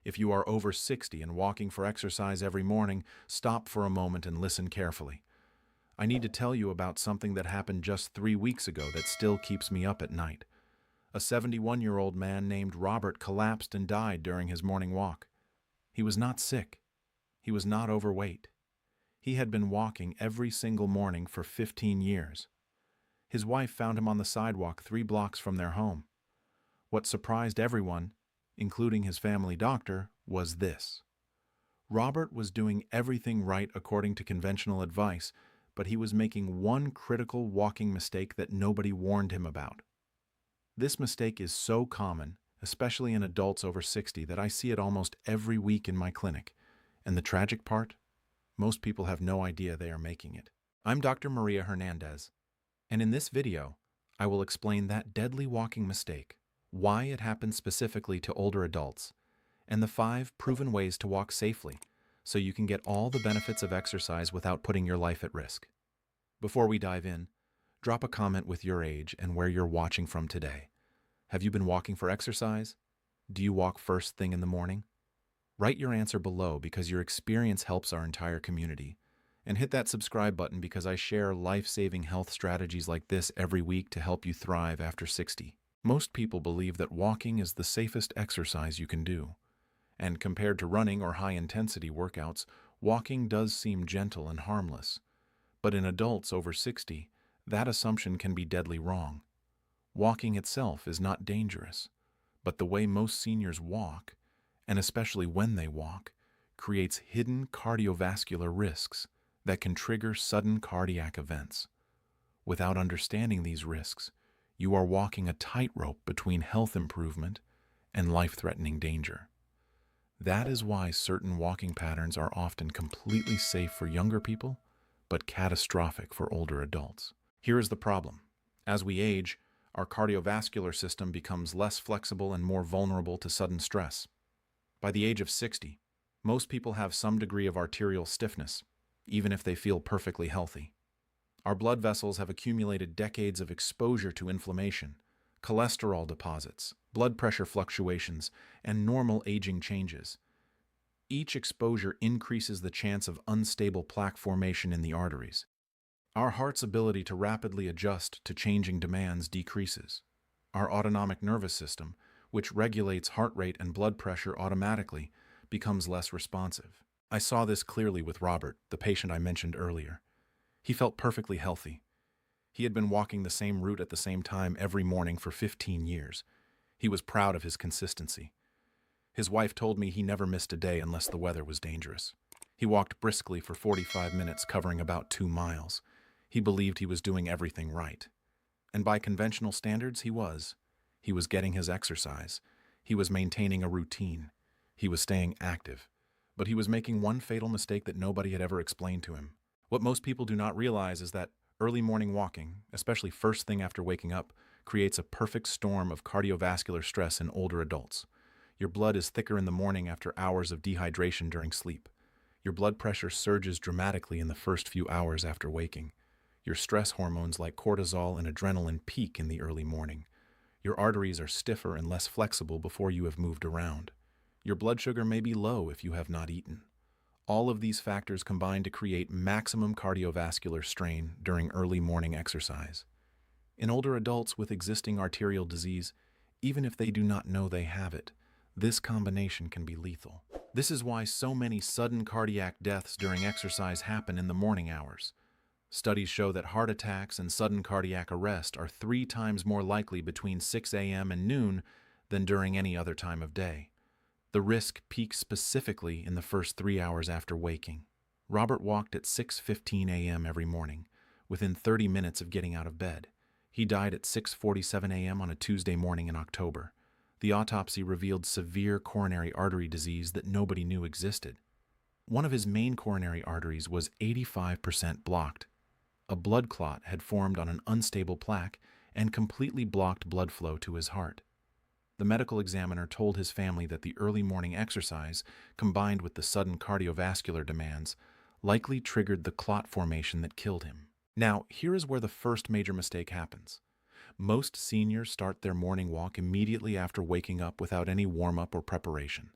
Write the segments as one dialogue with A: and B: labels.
A: If you are over 60 and walking for exercise every morning, stop for a moment and listen carefully. I need to tell you about something that happened just 3 weeks ago that still keeps me up at night. A 71-year-old man named Robert collapsed and died during his morning walk. He was not sick. He was not overweight. He had been walking every single morning for 15 years. His wife found him on the sidewalk 3 blocks from their home. What surprised everyone, including his family doctor, was this. Robert was doing everything right according to conventional advice, but he was making one critical walking mistake that nobody warned him about. This mistake is so common, especially in adults over 60, that I see it almost every week in my clinic. And the tragic part? Most people have no idea they are making it. I'm Dr. Maria Hernandez, and in this video, I will explain that deadly walking mistake, why it happens specifically to older adults, and the 5 proven ways to walk safely so you can get all the benefits of exercise without putting your life at risk. Before we dive in, drop a comment with your age and where you're watching from today. Have you been walking for exercise? Do you walk first thing in the morning? Write your answer below because your experience helps our entire community. And hit that subscribe button because I share life-saving health strategies like this every week to help you thrive after 60. Most people believe that walking is the safest exercise you can do. And compared to running or high-intensity workouts, walking does seem gentle and harmless. But in adults over 60, that assumption can be deadly wrong. Walking itself is not dangerous, but the way most seniors walk, and especially when they walk, creates hidden cardiovascular risks that can trigger sudden cardiac events. Without understanding these risks, you are walking a tightrope between health improvement and life-threatening danger. That is why certain walking patterns are often completely safe for younger people, but catastrophic for older adults. Here is the problem. As we age, our cardiovascular system becomes less flexible and more vulnerable to sudden stress. By the age of 60, most people have some degree of arterial stiffness, even if they feel perfectly healthy. Our blood vessels have accumulated decades of exposure to inflammation, cholesterol deposits, blood pressure fluctuations, and normal aging changes. Each exposure increases the chance of unstable plaque formation in the arteries. Our heart's ability to rapidly adjust to changing demands decreases. Our autonomic nervous system, which regulates heart rate and blood pressure automatically, becomes less responsive. I saw this clearly with Robert, the patient I mentioned earlier. He felt perfectly healthy. He had been walking the same route at the same time every morning for 15 years. He was proud of his consistency. His wife told me he never missed a day unless the weather was dangerous. He walked briskly for 45 minutes, covering about 2 miles. He believed he was doing everything right. And by conventional standards, he was. He was getting his exercise. He was maintaining a routine. He was staying active. But he was making one fatal mistake that nobody had ever explained to him. What most people do not realize is that early morning walking, especially first thing after waking up, creates a perfect storm of cardiovascular stress in older adults. Your blood is thicker in the morning after hours of dehydration during sleep. Your blood pressure surges dramatically in the first few hours after waking. Your stress hormones like cortisol and adrenaline peak in the early morning. Your arteries are stiffer and less flexible before you have moved around. Your blood sugar may be low if you have not eaten. All of these factors combine to create maximum cardiovascular strain during early morning exercise. In older adults with existing arterial disease, even if they do not know they have it, this combination can be lethal. This is why so many sudden cardiac deaths during exercise happen in the morning hours. Studies show that heart attacks and sudden cardiac arrest are 3 times more likely between 6 a.m. and noon than during any other time of day. The risk peaks specifically in the first 3 hours after waking. Robert walked at 6:15 a.m. every morning, within 30 minutes of getting out of bed. He died at 6:47 a.m. on a Tuesday morning in October. The autopsy revealed severe coronary artery disease that nobody knew existed. One of his main coronary arteries was 85% blocked. A blood clot had formed on an unstable plaque and completely blocked blood flow to his heart. The medical examiner told his family that the early morning exercise, combined with the sudden cardiovascular demands, likely triggered the clot formation that killed him. Now, here is where the first major mistake happens. Most seniors start their morning walk immediately after waking up without any warm-up or preparation.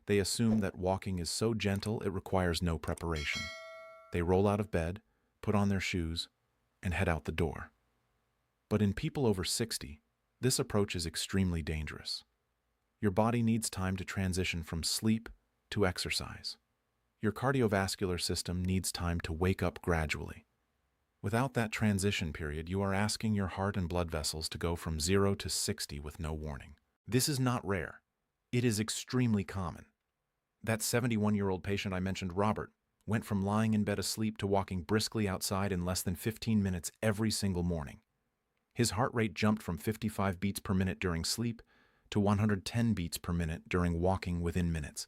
A: They assume that walking is so gentle it requires no preparation. They roll out of bed, put on their shoes, and head out the door. But in people over 60, this approach is extremely dangerous. Your body needs time to transition from sleep to exercise. Your cardiovascular system needs time to wake up gradually. Without that transition period, you are asking your heart and blood vessels to go from 0 to 60 with no warning. This is not rare. It is extremely common. That 71-year-old patient I mentioned, Robert, went from lying in bed asleep to walking briskly outside in less than 15 minutes every single morning. His heart rate jumped from 55 beats per minute during sleep to 110 beats per minute during walking within minutes.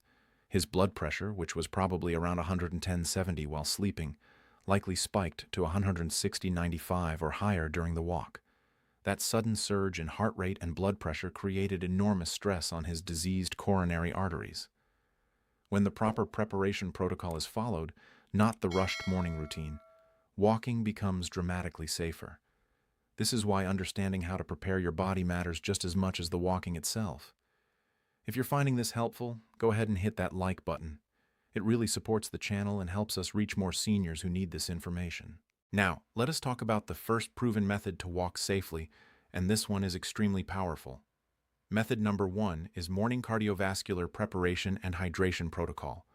A: His blood pressure, which was probably around 110/70 while sleeping, likely spiked to 160/95 or higher during the walk. That sudden surge in heart rate and blood pressure created enormous stress on his diseased coronary arteries. When the proper preparation protocol is followed, not the rushed morning routine, walking becomes dramatically safer. This is why understanding how to prepare your body matters just as much as the walking itself. If you're finding this helpful, go ahead and hit that like button. It really supports the channel and helps us reach more seniors who need this information. Now, let us talk about the first proven method to walk safely, and this one is extremely powerful. Method number 1 is morning cardiovascular preparation and hydration protocol.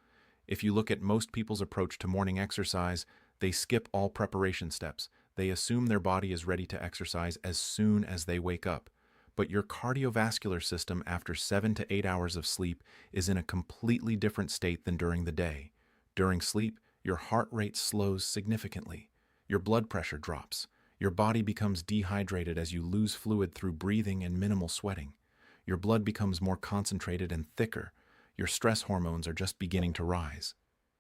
A: If you look at most people's approach to morning exercise, they skip all preparation steps. They assume their body is ready to exercise as soon as they wake up. But your cardiovascular system after 7 to 8 hours of sleep is in a completely different state than during the day. During sleep, your heart rate slows significantly. Your blood pressure drops. Your body becomes dehydrated as you lose fluid through breathing and minimal sweating. Your blood becomes more concentrated and thicker. Your stress hormones are just beginning to rise.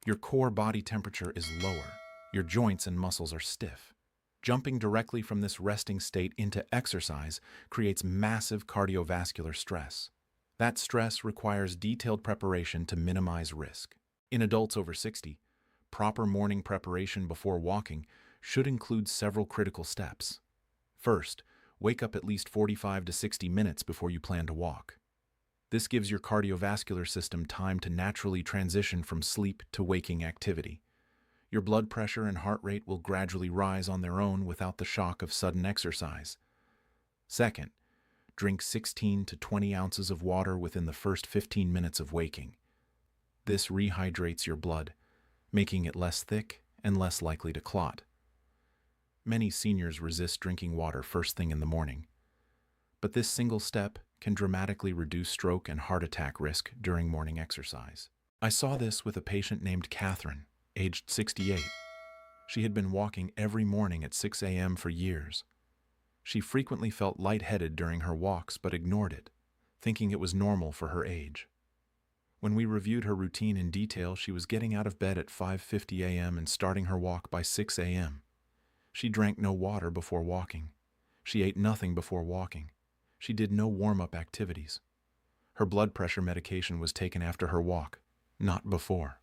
A: Your core body temperature is lower. Your joints and muscles are stiff. Jumping directly from this resting state into exercise creates massive cardiovascular stress. That stress requires detailed preparation to minimize risk. In adults over 60, proper morning preparation before walking should include several critical steps. First, wake up at least 45 to 60 minutes before you plan to walk. This gives your cardiovascular system time to naturally transition from sleep to waking activity. Your blood pressure and heart rate will gradually rise on their own without the shock of sudden exercise. Second, drink 16 to 20 ounces of water within the first 15 minutes of waking. This rehydrates your blood, making it less thick and less likely to clot. Many seniors resist drinking water first thing in the morning, but this single step can dramatically reduce stroke and heart attack risk during morning exercise. I saw this with a patient named Catherine, aged 68. She had been walking every morning at 6 a.m. for years. She frequently felt lightheaded during her walks but ignored it, thinking it was normal for her age. When we reviewed her routine in detail, she was getting out of bed at 5:50 a.m. and starting her walk by 6 a.m. She drank no water before walking. She ate nothing before walking. She did no warm-up activities. Her blood pressure medication was taken after her walk, not before.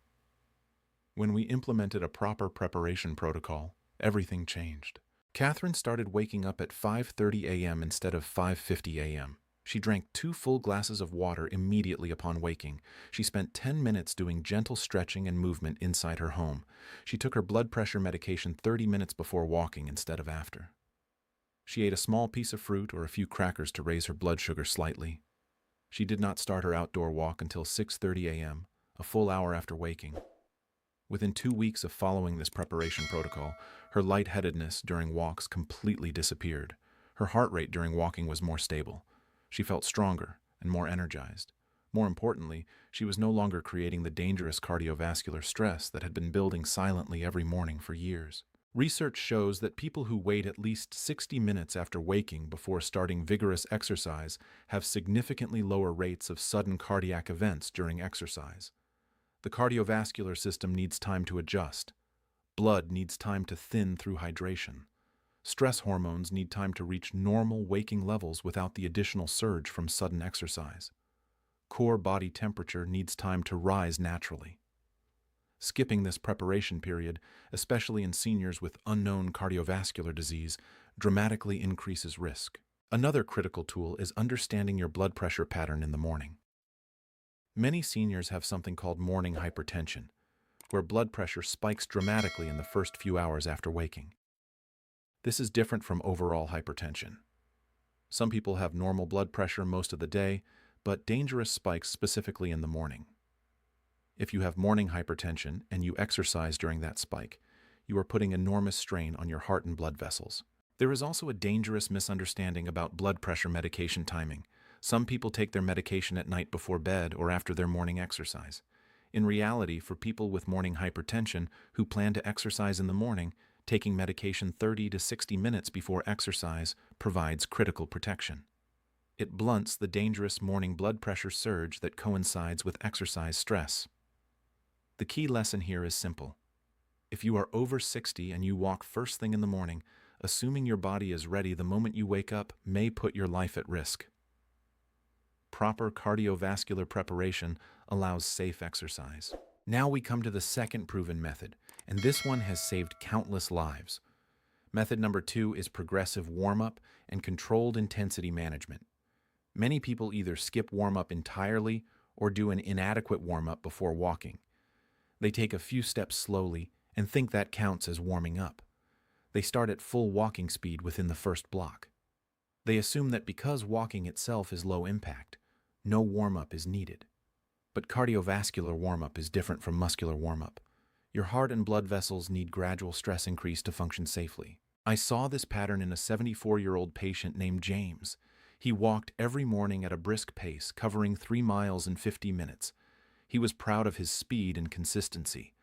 A: When we implemented a proper preparation protocol, everything changed. Catherine started waking up at 5:30 a.m. instead of 5:50 a.m. She drank 2 full glasses of water immediately upon waking. She spent 10 minutes doing gentle stretching and movement inside her home. She took her blood pressure medication 30 minutes before walking instead of after. She ate a small piece of fruit or a few crackers to raise her blood sugar slightly. She did not start her outdoor walk until 6:30 a.m., a full hour after waking. Within 2 weeks of following this preparation protocol, her lightheadedness during walks completely disappeared. Her heart rate during walking was more stable. She felt stronger and more energized. More importantly, she was no longer creating the dangerous cardiovascular stress that had been building silently every morning for years. Research shows that people who wait at least 60 minutes after waking before starting vigorous exercise have significantly lower rates of sudden cardiac events during exercise. The cardiovascular system needs time to adjust. Blood needs time to thin through hydration. Stress hormones need time to reach normal waking levels without the additional surge from sudden exercise. Core body temperature needs time to rise naturally. Skipping this preparation period, especially in seniors with unknown cardiovascular disease, dramatically increases risk. Another critical tool is understanding your blood pressure pattern in the morning. Many seniors have something called morning hypertension, where blood pressure spikes dramatically in the first few hours after waking. This is different from overall hypertension. Some people have normal blood pressure most of the day, but dangerous spikes specifically in the morning. If you have morning hypertension and you exercise during that spike, you are putting enormous strain on your heart and blood vessels. There is also a dangerous misunderstanding about blood pressure medication timing. Some people take their medication at night before bed or after their morning exercise. In reality, for people with morning hypertension who plan to exercise in the morning, taking medication 30 to 60 minutes before exercise provides critical protection. It blunts the dangerous morning blood pressure surge that coincides with exercise stress. The key lesson here is simple. If you are over 60 and you walk first thing in the morning, assuming your body is ready the moment you wake up may put your life at risk. Proper cardiovascular preparation allows safe exercise. Now we come to the second proven method, and this one has saved countless lives. Method number 2 is progressive warm-up and controlled intensity management. Many people either skip warm-up entirely or do an inadequate warm-up before walking. They take a few steps slowly and think that counts as warming up. They start at full walking speed within the first block. They assume that because walking itself is low impact, no warm-up is needed. But cardiovascular warm-up is different from muscular warm-up. Your heart and blood vessels need gradual stress increase to function safely. I saw this pattern in a 74-year-old patient named James. He walked every morning at a brisk pace, covering 3 miles in 50 minutes. He was proud of his speed and consistency,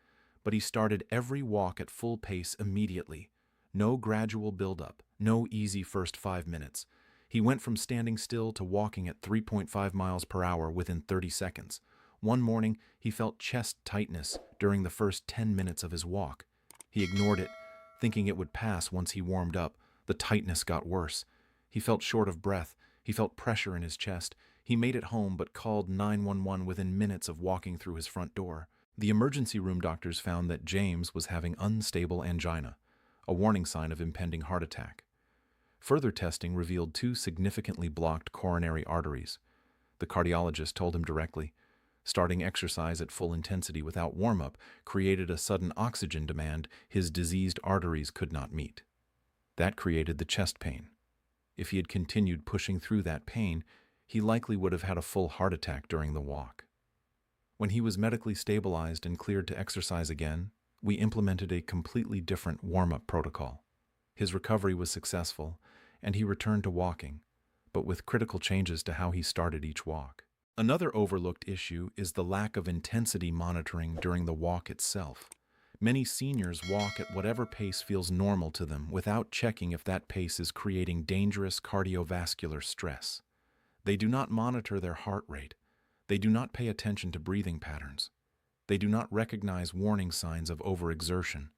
A: but he started every walk at full pace immediately. No gradual build-up, no easy first 5 minutes. He went from standing still to walking at 3.5 miles per hour within 30 seconds. One morning, he felt chest tightness during the first 10 minutes of his walk. He ignored it, thinking it would pass once he warmed up. The tightness got worse. He felt short of breath. He felt pressure in his chest. He made it home but called 911 within minutes of walking through his front door. The emergency room doctors found that James was having unstable angina, a warning sign of impending heart attack. Further testing revealed 2 significantly blocked coronary arteries. The cardiologist told him directly, starting exercise at full intensity without warm-up created a sudden oxygen demand his diseased arteries could not meet. That created the chest pain. If he had continued pushing through that pain, he likely would have had a full heart attack during the walk. When he was medically stabilized and cleared to exercise again, we implemented a completely different warm-up protocol. His recovery was successful, and he returned to walking, but with critical changes to how he started each walk. Another overlooked issue is the lack of intensity monitoring during the walk itself. Many seniors walk at whatever pace feels normal to them without checking if that pace is creating dangerous cardiovascular stress. They do not monitor their heart rate. They do not pay attention to breathing patterns. They do not recognize warning signs of overexertion.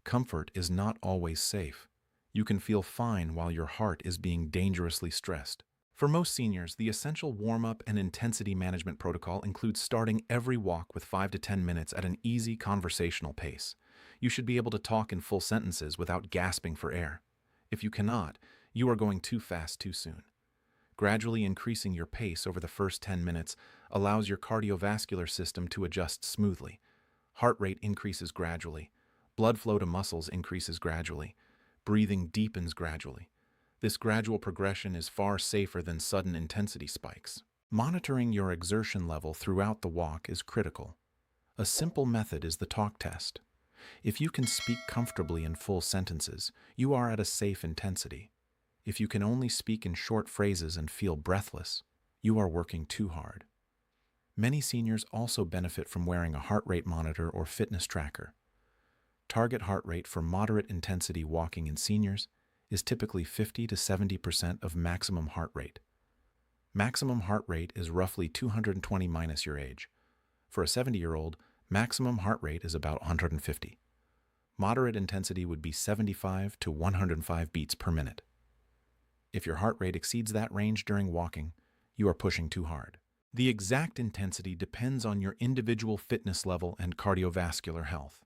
A: Comfort is not always safe. You can feel fine while your heart is being dangerously stressed. For most seniors, the essential warm-up and intensity management protocol includes starting every walk with 5 to 10 minutes at an easy conversational pace. You should be able to talk in full sentences without gasping for air. If you cannot, you are going too fast too soon. Gradually increasing your pace over the first 10 minutes allows your cardiovascular system to adjust smoothly. Heart rate increases gradually. Blood flow to muscles increases gradually. Breathing deepens gradually. This gradual progression is far safer than sudden intensity spikes. Monitoring your exertion level throughout the walk is critical. A simple method is the talk test. If you can speak comfortably in full sentences, you are at a safe intensity. If you can only speak in short phrases and feel breathless, you are working too hard. Many seniors also benefit from wearing a heart rate monitor or fitness tracker. Target heart rate for moderate intensity walking in seniors is typically 50 to 70% of maximum heart rate. Maximum heart rate is roughly 220 minus your age. For a 70-year-old, maximum heart rate is about 150. Moderate intensity would be 75 to 105 beats per minute. If your heart rate exceeds that range during walking, you are pushing too hard. The exact intensity depends on your individual fitness level and cardiovascular health.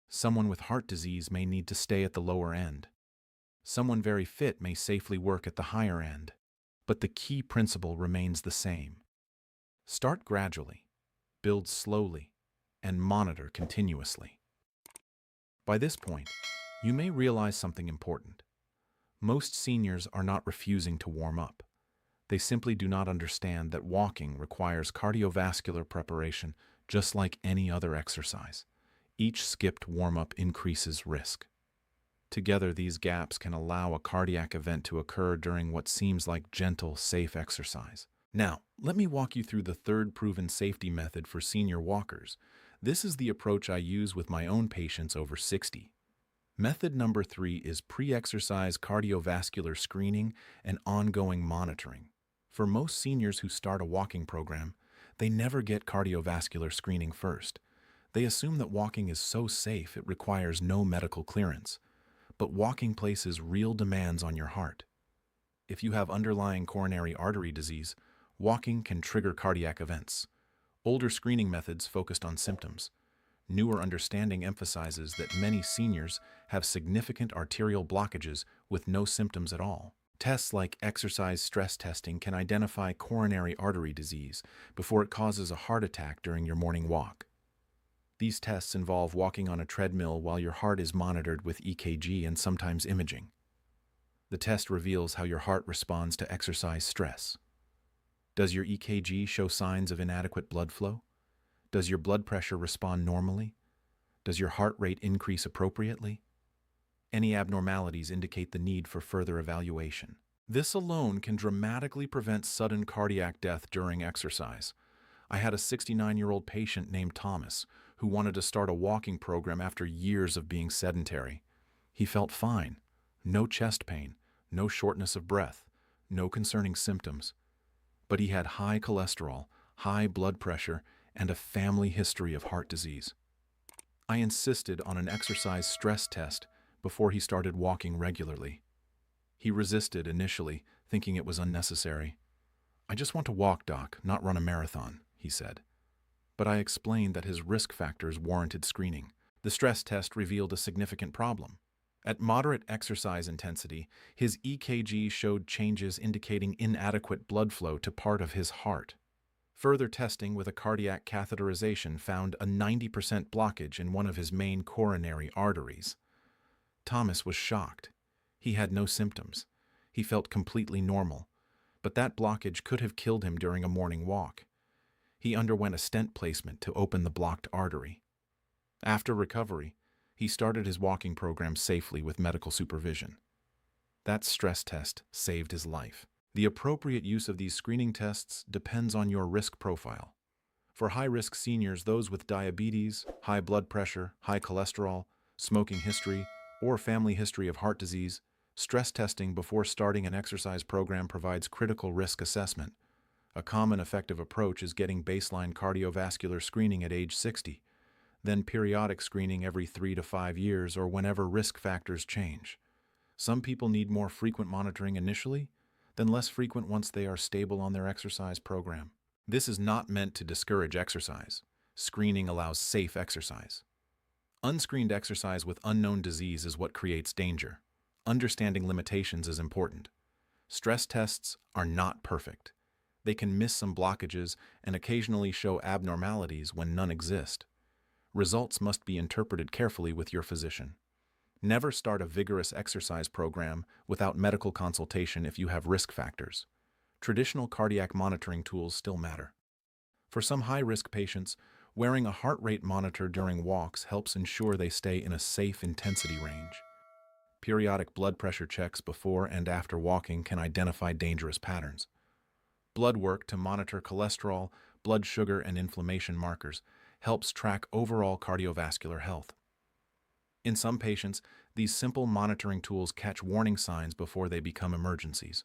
A: Someone with heart disease may need to stay at the lower end. Someone very fit may safely work at the higher end, but the key principle remains the same. Start gradually. build slowly, and monitor continuously. By this point, you may realize something important. Most seniors are not refusing to warm up. They simply do not understand that walking requires cardiovascular preparation just like any other exercise. Each skipped warm-up increases risk. Together, these gaps can allow a cardiac event to occur during what seems like gentle, safe exercise. Now, let me walk you through the third proven safety method for senior walkers. This is the approach I use with my own patients over 60. Method number 3 is pre-exercise cardiovascular screening and ongoing monitoring. For most seniors who start a walking program, they never get cardiovascular screening first. They assume that walking is so safe it requires no medical clearance. But walking places real demands on your heart. If you have underlying coronary artery disease, walking can trigger cardiac events. Older screening methods focused on symptoms. Newer understanding emphasizes that many seniors have significant arterial blockages with no symptoms at all. Tests like exercise stress testing can identify coronary artery disease before it causes a heart attack during your morning walk. These tests involve walking on a treadmill while your heart is monitored with EKG and sometimes imaging. The test reveals how your heart responds to exercise stress. Does your EKG show signs of inadequate blood flow? Does your blood pressure respond normally? Does your heart rate increase appropriately? Any abnormalities indicate the need for further evaluation. This alone can dramatically prevent sudden cardiac death during exercise. I had a 69-year-old patient named Thomas who wanted to start a walking program after years of being sedentary. He felt fine, no chest pain, no shortness of breath, no concerning symptoms. But he had high cholesterol, high blood pressure, and a family history of heart disease. I insisted on an exercise stress test before he started walking regularly. He resisted initially, thinking it was unnecessary. "I just want to walk, doc, not run a marathon," he said. But I explained that his risk factors warranted screening. The stress test revealed a significant problem. At moderate exercise intensity, his EKG showed changes indicating inadequate blood flow to part of his heart. Further testing with a cardiac catheterization found a 90% blockage in one of his main coronary arteries. Thomas was shocked. He had no symptoms. He felt completely normal. But that blockage could have killed him during a morning walk. He underwent a stent placement to open the blocked artery. After recovery, he started his walking program safely with medical supervision. That stress test saved his life. The appropriate use of these screening tests depends on your risk profile. For high-risk seniors, those with diabetes, high blood pressure, high cholesterol, smoking history, or family history of heart disease, stress testing before starting an exercise program provides critical risk assessment. A common effective approach is getting baseline cardiovascular screening at age 60, then periodic screening every 3 to 5 years or whenever risk factors change. Some people need more frequent monitoring initially, then less frequent once they are stable on their exercise program. This is not meant to discourage exercise. Screening allows safe exercise. Unscreened exercise with unknown disease is what creates danger. Understanding limitations is important. Stress tests are not perfect. They can miss some blockages and occasionally show abnormalities when none exist. Results must be interpreted carefully with your physician. Never start a vigorous exercise program without medical consultation if you have risk factors. Traditional cardiac monitoring tools still matter. For some high-risk patients, wearing a heart rate monitor during walks helps ensure they stay in a safe intensity range. Periodic blood pressure checks before and after walking can identify dangerous patterns. Blood work to monitor cholesterol, blood sugar, and inflammation markers helps track overall cardiovascular health. In some patients, these simple monitoring tools catch warning signs before they become emergencies.